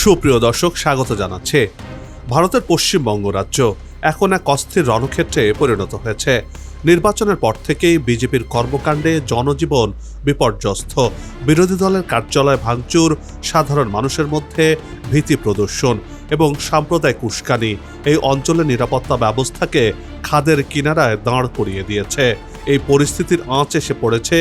সুপ্রিয় দর্শক, স্বাগত জানাচ্ছে। ভারতের পশ্চিমবঙ্গ রাজ্য এখন এক অস্থির রণক্ষেত্রে পরিণত হয়েছে। নির্বাচনের পর থেকেই বিজেপির কর্মকাণ্ডে জনজীবন বিপর্যস্ত, বিরোধী দলের কার্যালয় ভাঙচুর, সাধারণ মানুষের মধ্যে ভীতি প্রদর্শন এবং সাম্প্রদায়িক উস্কানি এই অঞ্চলের নিরাপত্তা ব্যবস্থাকে খাদের কিনারায় দাঁড় করিয়ে দিয়েছে। এই পরিস্থিতির আঁচ এসে পড়েছে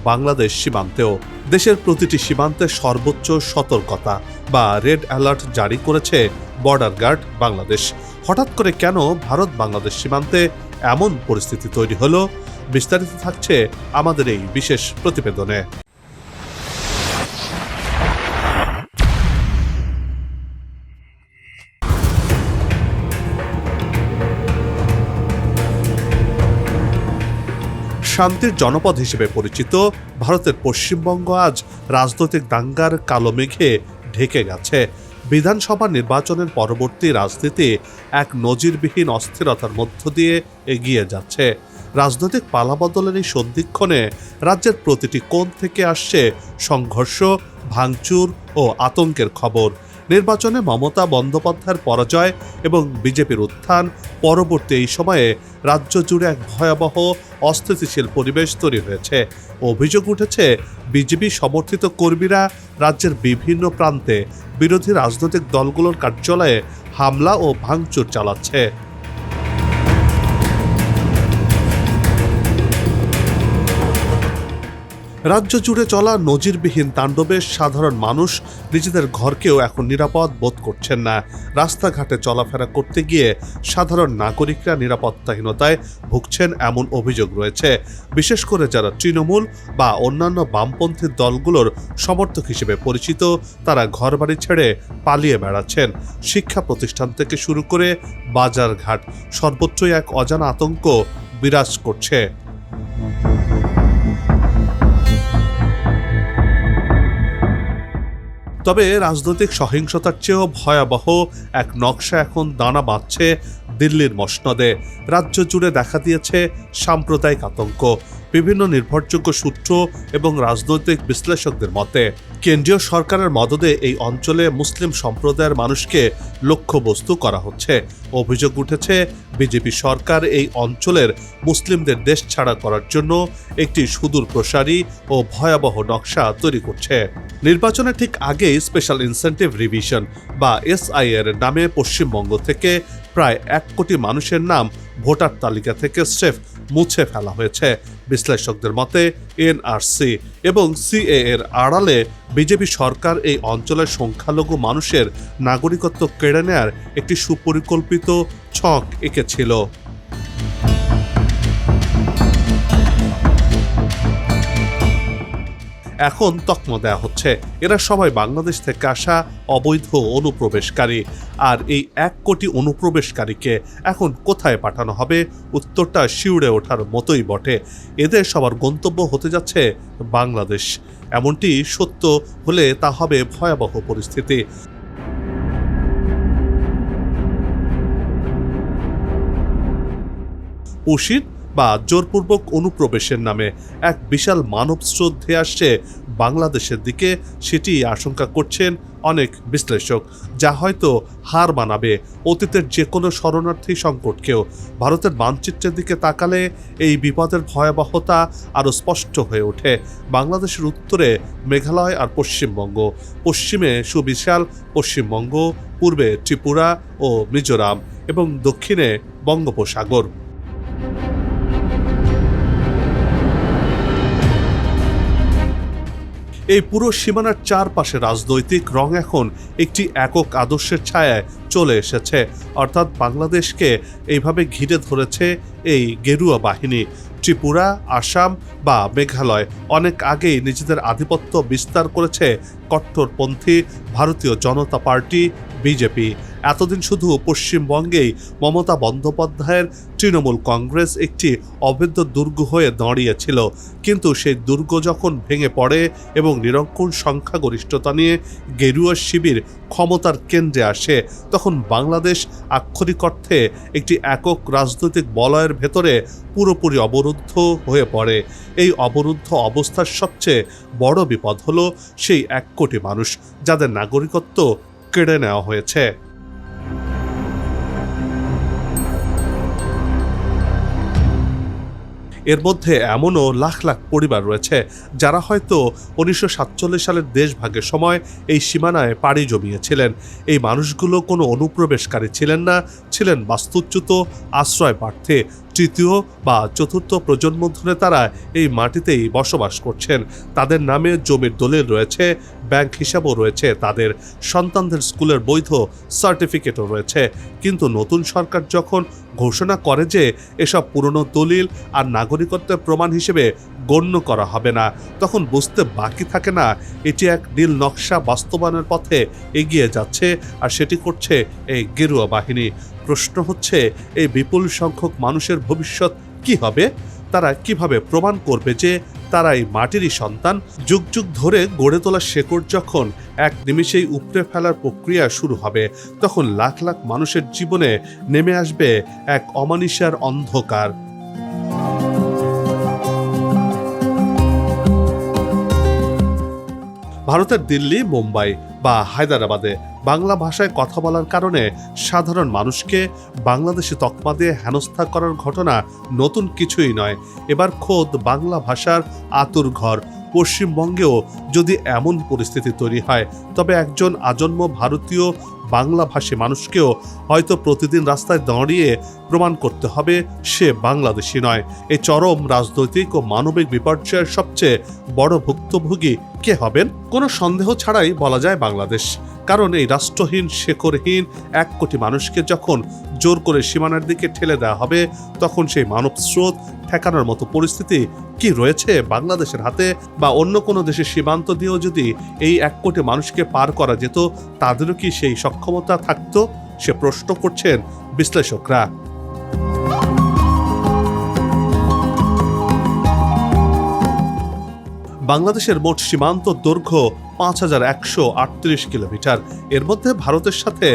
বাংলাদেশ সীমান্তেও। দেশের প্রতিটি সীমান্তে সর্বোচ্চ সতর্কতা বা রেড অ্যালার্ট জারি করেছে বর্ডার গার্ড বাংলাদেশ। হঠাৎ করে কেন ভারত বাংলাদেশ সীমান্তে এমন পরিস্থিতি তৈরি হলো, বিস্তারিত থাকছে আমাদের এই বিশেষ প্রতিবেদনে। শান্তির জনপদ হিসেবে পরিচিত ভারতের পশ্চিমবঙ্গ আজ রাজনৈতিক দাঙ্গার কালো মেঘে ঢেকে গেছে। বিধানসভা নির্বাচনের পরবর্তী রাজনীতি এক নজিরবিহীন অস্থিরতার মধ্য দিয়ে এগিয়ে যাচ্ছে। রাজনৈতিক পালাবদলের এই সন্ধিক্ষণে রাজ্যের প্রতিটি কোণ থেকে আসছে সংঘর্ষ, ভাঙচুর ও আতঙ্কের খবর। নির্বাচনে মমতা বন্দ্যোপাধ্যায়ের পরাজয় এবং বিজেপির উত্থান পরবর্তী এই সময়ে রাজ্য জুড়ে এক ভয়াবহ অস্থিতিশীল পরিবেশ তৈরি হয়েছে। অভিযোগ উঠেছে বিজেপি সমর্থিত কর্মীরা রাজ্যের বিভিন্ন প্রান্তে বিরোধী রাজনৈতিক দলগুলোর কার্যালয়ে হামলা ও ভাঙচুর চালাচ্ছে। রাজ্য জুড়ে চলা নজিরবিহীন তাণ্ডবে সাধারণ মানুষ নিজেদের ঘরকেও এখন নিরাপদ বোধ করছেন না। রাস্তাঘাটে চলাফেরা করতে গিয়ে সাধারণ নাগরিকরা নিরাপত্তাহীনতায় ভুগছেন এমন অভিযোগ রয়েছে। বিশেষ করে যারা তৃণমূল বা অন্যান্য বামপন্থী দলগুলোর সমর্থক হিসেবে পরিচিত, তারা ঘরবাড়ি ছেড়ে পালিয়ে বেড়াচ্ছেন। শিক্ষা প্রতিষ্ঠান থেকে শুরু করে বাজারঘাট সর্বত্রই এক অজানা আতঙ্ক বিরাজ করছে। তবে রাজনৈতিক সহিংসতার চেয়েও ভয়াবহ এক নকশা এখন দানা বাঁধছে দিল্লির মসনদে। রাজ্য জুড়ে দেখা দিয়েছে সাম্প্রদায়িক আতঙ্ক। বিভিন্ন নির্ভরযোগ্য সূত্র এবং রাজনৈতিক বিশ্লেষকদের মতে কেন্দ্রীয় সরকারের মদদে এই অঞ্চলে মুসলিম সম্প্রদায়ের মানুষকে লক্ষ্যবস্তু করা হচ্ছে। অভিযোগ উঠেছে বিজেপি সরকার এই অঞ্চলের মুসলিমদের দেশ ছাড়া করার জন্য একটি সুদূর প্রসারী ও ভয়াবহ নকশা তৈরি করছে। নির্বাচনের ঠিক আগেই স্পেশাল ইনসেন্টিভ রিভিশন বা SIR নামে পশ্চিমবঙ্গ থেকে প্রায় 1 কোটি মানুষের নাম ভোটার তালিকা থেকে স্রেফ মুছে ফেলা হয়েছে। বিশ্লেষকদের মতে NRC এবং CAA এর আড়ালে বিজেপি সরকার এই অঞ্চলের সংখ্যালঘু মানুষের নাগরিকত্ব কেড়ে নেয়ার একটি সুপরিকল্পিত ছক এঁকেছিল। এখন তকমা দেওয়া হচ্ছে এরা সবাই বাংলাদেশ থেকে আসা অবৈধ অনুপ্রবেশকারী। আর এই 1 কোটি অনুপ্রবেশকারীকে এখন কোথায় পাঠানো হবে, উত্তরটা শিউরে ওঠার মতোই বটে। এদের সবার গন্তব্য হতে যাচ্ছে বাংলাদেশ। এমনটি সত্য হলে তা হবে ভয়াবহ পরিস্থিতি। উশির বা জোরপূর্বক অনুপ্রবেশের নামে এক বিশাল মানব স্রোত ধেয়ে আসছে বাংলাদেশের দিকে, সেটি আশঙ্কা করছেন অনেক বিশ্লেষক, যা হয়তো হার মানাবে অতীতের যে কোনো শরণার্থী সংকটকেও। ভারতের মানচিত্রের দিকে তাকালে এই বিপদের ভয়াবহতা আরও স্পষ্ট হয়ে ওঠে। বাংলাদেশের উত্তরে মেঘালয় আর পশ্চিমবঙ্গ, পশ্চিমে সুবিশাল পশ্চিমবঙ্গ, পূর্বে ত্রিপুরা ও মিজোরাম এবং দক্ষিণে বঙ্গোপসাগর। এই পুরো সীমানার চারপাশে রাজনৈতিক রং এখন একটি একক আদর্শের ছায়ায় চলে এসেছে, অর্থাৎ বাংলাদেশকে এইভাবে ঘিরে ধরেছে এই গেরুয়া বাহিনী। ত্রিপুরা, আসাম বা মেঘালয় অনেক আগেই নিজেদের আধিপত্য বিস্তার করেছে কট্টরপন্থী ভারতীয় জনতা পার্টি বিজেপি। এতদিন শুধু পশ্চিমবঙ্গেই মমতা বন্দ্যোপাধ্যায়ের তৃণমূল কংগ্রেস একটি অভেদ্য দুর্গ হয়ে দাঁড়িয়েছিল, কিন্তু সেই দুর্গ যখন ভেঙে পড়ে এবং নিরঙ্কুশ সংখ্যাগরিষ্ঠতা নিয়ে গেরুয়া শিবির ক্ষমতার কেন্দ্রে আসে, তখন বাংলাদেশ আক্ষরিক অর্থে একটি একক রাজনৈতিক বলয়ের ভেতরে পুরোপুরি অবরুদ্ধ হয়ে পড়ে। এই অবরুদ্ধ অবস্থার সবচেয়ে বড় বিপদ হলো সেই 1 কোটি মানুষ যাদের নাগরিকত্ব কেড়ে নেওয়া হয়েছে। এর মধ্যে এমনও লাখ লাখ পরিবার রয়েছে যারা হয়তো 1947 সালের দেশভাগের সময় এই সীমানায় পাড়ি জমিয়েছিলেন। এই মানুষগুলো কোনো অনুপ্রবেশকারী ছিলেন না, ছিলেন বাস্তুচ্যুত আশ্রয় প্রার্থী। তৃতীয় বা চতুর্থ প্রজন্ম ধরে তারা এই মাটিতেই বসবাস করছেন। তাদের নামে জমির দলিল রয়েছে, ব্যাংক হিসাবও রয়েছে, তাদের সন্তানদের স্কুলের বৈধ সার্টিফিকেটও রয়েছে। কিন্তু নতুন সরকার যখন ঘোষণা করে যে এসব পুরনো দলিল আর নাগরিকত্বের প্রমাণ হিসেবে গণ্য করা হবে না, তখন বুঝতে বাকি থাকে না এটি এক নীল নকশা বাস্তবায়নের পথে এগিয়ে যাচ্ছে, আর সেটি করছে এই গেরুয়া বাহিনী। প্রশ্ন হচ্ছে, এই বিপুল সংখ্যক মানুষের ভবিষ্যৎ কি হবে? তারা কিভাবে প্রমাণ করবে যে তারা এই মাটিরই সন্তান? যুগ যুগ ধরে গড়ে তোলা শেকড় যখন এক নিমিষেই উপড়ে ফেলার প্রক্রিয়া শুরু হবে, তখন লাখ লাখ মানুষের জীবনে নেমে আসবে এক অমানিসার অন্ধকার। ভারতের দিল্লি, মুম্বাই বা হায়দ্রাবাদে বাংলা ভাষায় কথা বলার কারণে সাধারণ মানুষকে বাংলাদেশি তকমা দিয়ে হেনস্থা করার ঘটনা নতুন কিছুই নয়। এবার খোদ বাংলা ভাষার আতুরঘর পশ্চিমবঙ্গেও যদি এমন পরিস্থিতি তৈরি হয়, তবে একজন আজন্ম ভারতীয় বাংলাভাষী মানুষকেও হয়তো প্রতিদিন রাস্তায় দাঁড়িয়ে প্রমাণ করতে হবে সে বাংলাদেশি নয়। এই চরম রাজনৈতিক ও মানবিক বিপর্যয়ের সবচেয়ে বড় ভুক্তভোগী কে হবেন? কোনো সন্দেহ ছাড়াই বলা যায় বাংলাদেশ। কারণ এই রাষ্ট্রহীন, শেকড়হীন 1 কোটি মানুষকে যখন জোর করে সীমানার দিকে ঠেলে দেওয়া হবে, তখন সেই মানব স্রোত ঠেকানোর মতো পরিস্থিতি কি রয়েছে বাংলাদেশের হাতে? বা অন্য কোনো দেশের সীমান্ত দিয়েও যদি এই 1 কোটি মানুষকে পার করা যেত, তাদেরও কি সেই সক্ষমতা থাকতো? সে প্রশ্ন করছেন বিশ্লেষকরা। বাংলাদেশের মোট সীমান্ত দৈর্ঘ্য 5138 কিলোমিটার। এর মধ্যে ভারতের সাথে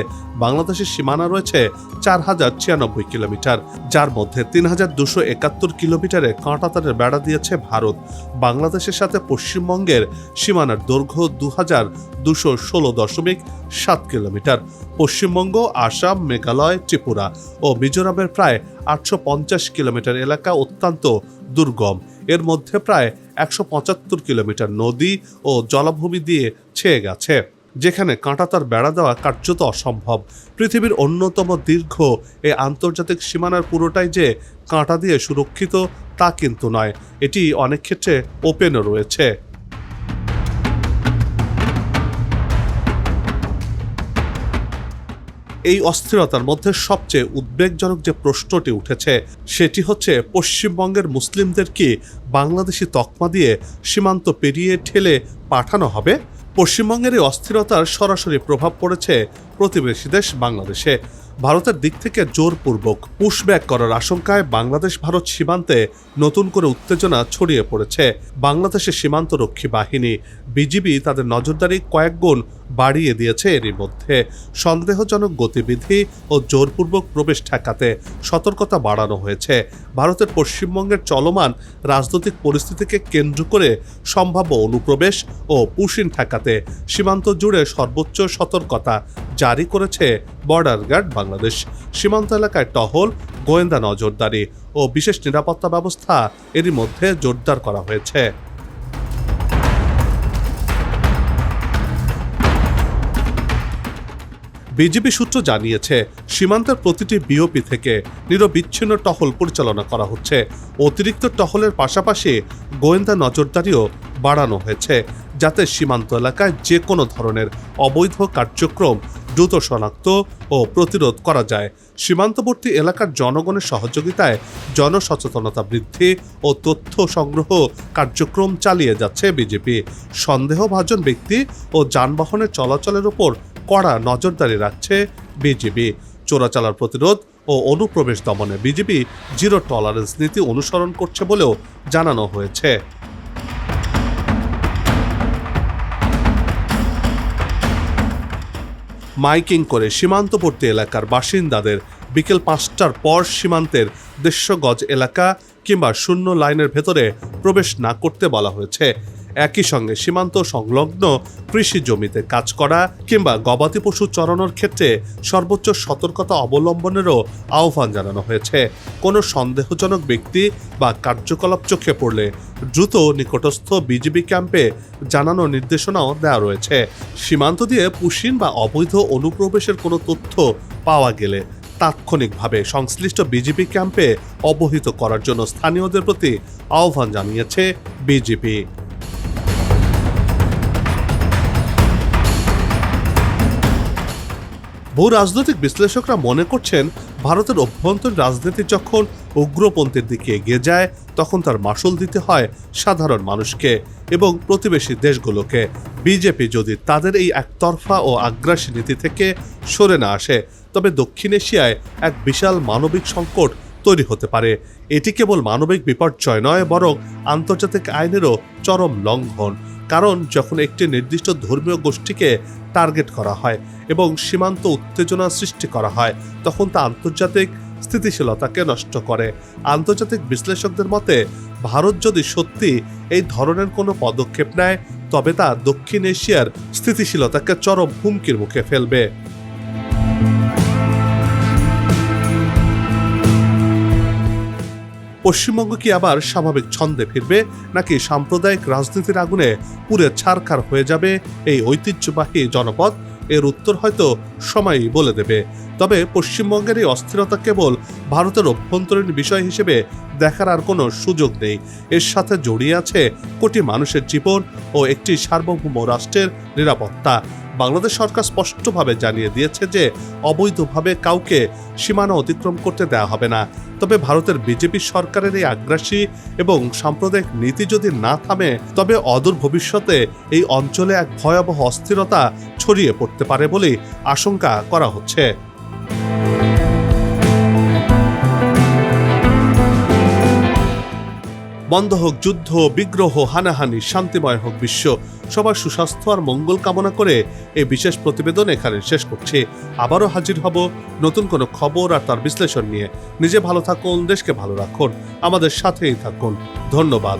বাংলাদেশের সীমানা রয়েছে 4096 কিলোমিটার, যার মধ্যে 3271 কিলোমিটারে কাঁটাতারের বেড়া দিয়েছে ভারত। বাংলাদেশের সাথে পশ্চিমবঙ্গের সীমানার দৈর্ঘ্য 2216.7 কিলোমিটার। পশ্চিমবঙ্গ, আসাম, মেঘালয়, ত্রিপুরা ও মিজোরামের প্রায় 850 কিলোমিটার এলাকা অত্যন্ত দুর্গম। এর মধ্যে প্রায় 175 কিলোমিটার নদী ও জলাভূমি দিয়ে ছেয়ে গেছে, যেখানে কাঁটাতার বেড়া দেওয়া কার্যত অসম্ভব। পৃথিবীর অন্যতম দীর্ঘ এই আন্তর্জাতিক সীমানার পুরোটাই যে কাঁটা দিয়ে সুরক্ষিত তা কিন্তু নয়, এটি অনেক ক্ষেত্রে ওপেনও রয়েছে। এই অস্থিরতার মধ্যে সবচেয়ে উদ্বেগজনক যে প্রশ্নটি উঠেছে, সেটি হচ্ছে পশ্চিমবঙ্গের মুসলিমদের কি বাংলাদেশি তকমা দিয়ে সীমান্ত পেরিয়ে ঠেলে পাঠানো হবে? পশ্চিমবঙ্গের এই অস্থিরতার সরাসরি প্রভাব পড়েছে প্রতিবেশী দেশ বাংলাদেশে। ভারতের দিক থেকে জোরপূর্বক পুশব্যাক করার আশঙ্কায় বাংলাদেশ ভারত সীমান্তে নতুন করে উত্তেজনা ছড়িয়ে পড়েছে। বাংলাদেশের সীমান্তরক্ষী বাহিনী বিজিবি তাদের নজরদারি কয়েক গুণ বাড়িয়ে দিয়েছে। এরই মধ্যে সন্দেহজনক গতিবিধি ও জোরপূর্বক প্রবেশ ঠেকাতে সতর্কতা বাড়ানো হয়েছে। ভারতের পশ্চিমবঙ্গের চলমান রাজনৈতিক পরিস্থিতিকে কেন্দ্র করে সম্ভাব্য অনুপ্রবেশ ও পুশিন ঠেকাতে সীমান্ত জুড়ে সর্বোচ্চ সতর্কতা জারি করেছে বর্ডার গার্ড বাংলাদেশ। সীমান্ত এলাকায় টহল, গোয়েন্দা নজরদারি ও বিশেষ নিরাপত্তা ব্যবস্থা এরই মধ্যে জোরদার করা হয়েছে। বিজিবি সূত্র জানিয়েছে, সীমান্তের প্রতিটি বিওপি থেকে নিরবিচ্ছিন্ন টহল পরিচালনা করা হচ্ছে। অতিরিক্ত টহলের পাশাপাশি গোয়েন্দা নজরদারিও বাড়ানো হয়েছে, যাতে সীমান্ত এলাকায় যে কোনো ধরনের অবৈধ কার্যক্রম দ্রুত শনাক্ত ও প্রতিরোধ করা যায়। সীমান্তবর্তী এলাকার জনগণের সহযোগিতায় জনসচেতনতা বৃদ্ধি ও তথ্য সংগ্রহ কার্যক্রম চালিয়ে যাচ্ছে বিজেপি। সন্দেহভাজন ব্যক্তি ও যানবাহনের চলাচলের উপর কড়া নজরদারি রাখছে বিজিবি। চোরাচালান প্রতিরোধ ও অনুপ্রবেশ দমনে বিজিবি জিরো টলারেন্স নীতি অনুসরণ করছে বলেও জানানো হয়েছে। মাইকিং করে সীমান্তবর্তী এলাকার বাসিন্দাদের বিকেল 5টার পর সীমান্তের 150 গজ এলাকা কিংবা শূন্য লাইনের ভেতরে প্রবেশ না করতে বলা হয়েছে। একই সঙ্গে সীমান্ত সংলগ্ন কৃষি জমিতে কাজ করা কিংবা গবাদি পশু চরানোর ক্ষেত্রে সর্বোচ্চ সতর্কতা অবলম্বনেরও আহ্বান জানানো হয়েছে। কোনো সন্দেহজনক ব্যক্তি বা কার্যকলাপ চোখে পড়লে দ্রুত নিকটস্থ বিজিবি ক্যাম্পে জানানোর নির্দেশনাও দেওয়া রয়েছে। সীমান্ত দিয়ে পুশিন বা অবৈধ অনুপ্রবেশের কোনো তথ্য পাওয়া গেলে তাৎক্ষণিকভাবে সংশ্লিষ্ট বিজিবি ক্যাম্পে অবহিত করার জন্য স্থানীয়দের প্রতি আহ্বান জানিয়েছে বিজিবি। বহু রাজনৈতিক বিশ্লেষকরা মনে করছেন, ভারতের অভ্যন্তরীণ রাজনীতি যখন উগ্রপন্থীর দিকে এগিয়ে যায় তখন তার মাসুল দিতে হয় সাধারণ মানুষকে এবং প্রতিবেশী দেশগুলোকে। বিজেপি যদি তাদের এই একতরফা ও আগ্রাসী নীতি থেকে সরে না আসে তবে দক্ষিণ এশিয়ায় এক বিশাল মানবিক সংকট তৈরি হতে পারে। এটি কেবল মানবিক বিপর্যয় নয়, বরং আন্তর্জাতিক আইনেরও চরম লঙ্ঘন। কারণ যখন একটি নির্দিষ্ট ধর্মীয় গোষ্ঠীকে টার্গেট করা হয় এবং সীমান্ত উত্তেজনা সৃষ্টি করা হয় তখন তা আন্তর্জাতিক স্থিতিশীলতাকে নষ্ট করে। আন্তর্জাতিক বিশ্লেষকদের মতে ভারত যদি সত্যি এই ধরনের কোনো পদক্ষেপ নেয় তবে তা দক্ষিণ এশিয়ার স্থিতিশীলতাকে চরম হুমকির মুখে ফেলবে। পশ্চিমবঙ্গ কি আবার স্বাভাবিক ছন্দে ফিরবে, নাকি সাম্প্রদায়িক রাজনীতির আগুনে পুড়ে ছারখার হয়ে যাবে এই ঐতিহ্যবাহী জনপদ? এর উত্তর হয়তো সময়ই বলে দেবে। তবে পশ্চিমবঙ্গের এই অস্থিরতা কেবল ভারতের অভ্যন্তরীণ বিষয় হিসেবে দেখার আর কোনো সুযোগ নেই। এর সাথে জড়িয়ে আছে কোটি মানুষের জীবন ও একটি সার্বভৌম রাষ্ট্রের নিরাপত্তা। বাংলাদেশ সরকার স্পষ্টভাবে জানিয়ে দিয়েছে যে অবৈধভাবে কাউকে সীমানা অতিক্রম করতে দেওয়া হবে না। তবে ভারতের বিজেপি সরকারের এই আগ্রাসী এবং সাম্প্রদায়িক নীতি যদি না থামে তবে অদূর ভবিষ্যতে এই অঞ্চলে এক ভয়াবহ অস্থিরতা ছড়িয়ে পড়তে পারে বলে আশঙ্কা করা হচ্ছে। বন্ধ হোক যুদ্ধ, বিগ্রহ, হানাহানি, শান্তিময় হোক বিশ্ব। সবার সুস্বাস্থ্য আর মঙ্গল কামনা করে এই বিশেষ প্রতিবেদন এখানে শেষ করছি। আবারও হাজির হব নতুন কোনো খবর আর তার বিশ্লেষণ নিয়ে। নিজে ভালো থাকুন, দেশকে ভালো রাখুন, আমাদের সাথেই থাকুন। ধন্যবাদ।